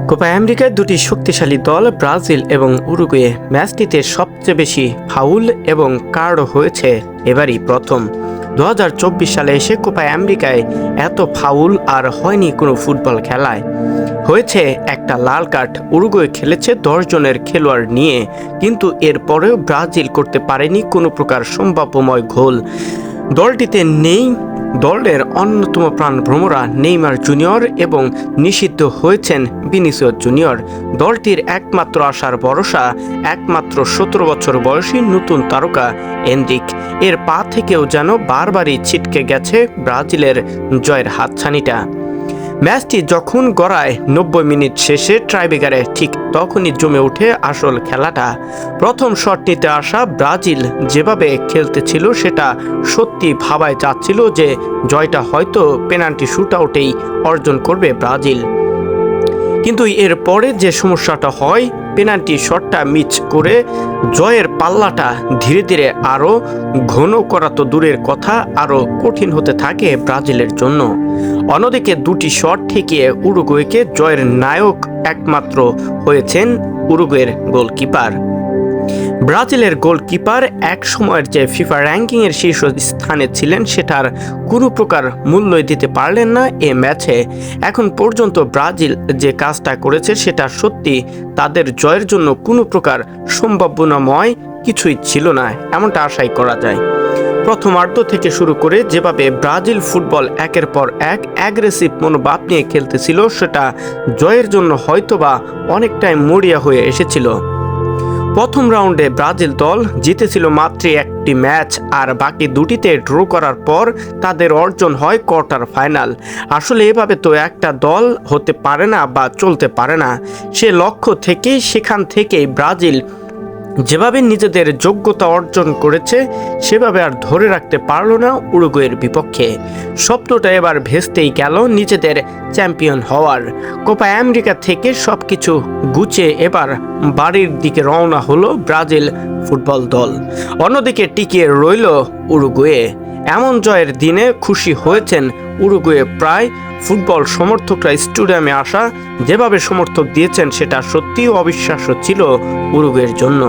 Copa আমেরিকার দুটি শক্তিশালী দল ব্রাজিল এবং উরুগুয়ে। ম্যাচটিতে সবচেয়ে বেশি ফাউল এবং কার্ড হয়েছে এবারই প্রথম। 2024 সালে এসে কোপা আমেরিকায় এত ফাউল আর হয়নি কোনো ফুটবল খেলায়। হয়েছে একটা লাল কার্ড। উরুগুয়ে খেলেছে 10 জনের খেলোয়াড় নিয়ে, কিন্তু এরপরেও ব্রাজিল করতে পারেনি কোনো প্রকার সম্ভাব্যময় গোল। দলটিতে নেই দলের অন্যতম প্রাণভ্রমরা নেইমার জুনিয়র এবং নিষিদ্ধ হয়েছেন ভিনিসিয়াস জুনিয়র। দলটির একমাত্র আশার ভরসা একমাত্র 17 বছর বয়সী নতুন তারকা এনরিক। এর পা থেকেও যেন বারবারই ছিটকে গেছে ব্রাজিলের জয়ের হাতছানিটা। ম্যাচটি যখন গড়ায় 90 মিনিট শেষে ট্রাইব্রেকারে, ঠিক তখনই জমে ওঠে আসল খেলাটা। প্রথম শট নিতে আসা ব্রাজিল যেভাবে খেলতেছিল সেটা সত্যি ভাবায় যাচ্ছিল যে জয়টা হয়তো পেনাল্টি শুটআউটেই অর্জন করবে ব্রাজিল। কিন্তু এর পরে যে সমস্যাটা হয়, পেনাল্টি শটটা মিস করে জয়ের পাল্লাটা ধীরে ধীরে আরও ঘন করা তো দূরের কথা, আরও কঠিন হতে থাকে ব্রাজিলের জন্য। অন্যদিকে দুটি শট ঠেকিয়ে উরুগুয়েকে জয়ের নায়ক একমাত্র হয়েছেন উরুগুয়ের গোলকিপার। ব্রাজিলের গোলকিপার এক সময়ের যে ফিফা র্যাঙ্কিংয়ের শীর্ষ স্থানে ছিলেন সেটার কোনো প্রকার মূল্যই দিতে পারলেন না এ ম্যাচে। এখন পর্যন্ত ব্রাজিল যে কাজটা করেছে সেটা সত্যি তাদের জয়ের জন্য কোনো প্রকার সম্ভাবনাময় কিছুই ছিল না, এমনটা আশাই করা যায়। প্রথমার্ধ থেকে শুরু করে যেভাবে ব্রাজিল ফুটবল একের পর এক অ্যাগ্রেসিভ মনোভাব নিয়ে খেলতেছিল সেটা জয়ের জন্য হয়তোবা অনেকটাই মরিয়া হয়ে এসেছিল। প্রথম রাউন্ডে ব্রাজিল দল জিতেছিল মাত্র একটি ম্যাচ, আর বাকি দুটিতে ড্র করার পর তাদের অর্জন হয় কোয়ার্টার ফাইনাল। আসলে এভাবে তো একটা দল হতে পারে না বা চলতে পারে না। সে লক্ষ্য থেকেই সেখান থেকেই ব্রাজিল যেভাবে নিজেদের যোগ্যতা অর্জন করেছে সেভাবে আর ধরে রাখতে পারল না উরুগুয়ের বিপক্ষে। স্বপ্নটা এবার ভেস্তেই গেল নিজেদের চ্যাম্পিয়ন হওয়ার। কোপা আমেরিকা থেকে সবকিছু গুছিয়ে এবার বাড়ির দিকে রওনা হলো ব্রাজিল ফুটবল দল। অন্যদিকে টিকিয়ে রইল উরুগুয়ে। এমন জয়ের দিনে খুশি হয়েছেন উরুগুয়ে প্রায় ফুটবল সমর্থকরা। স্টেডিয়ামে আসা যেভাবে সমর্থক দিয়েছেন সেটা সত্যিই অবিশ্বাস্য ছিল উরুগুয়ের জন্য।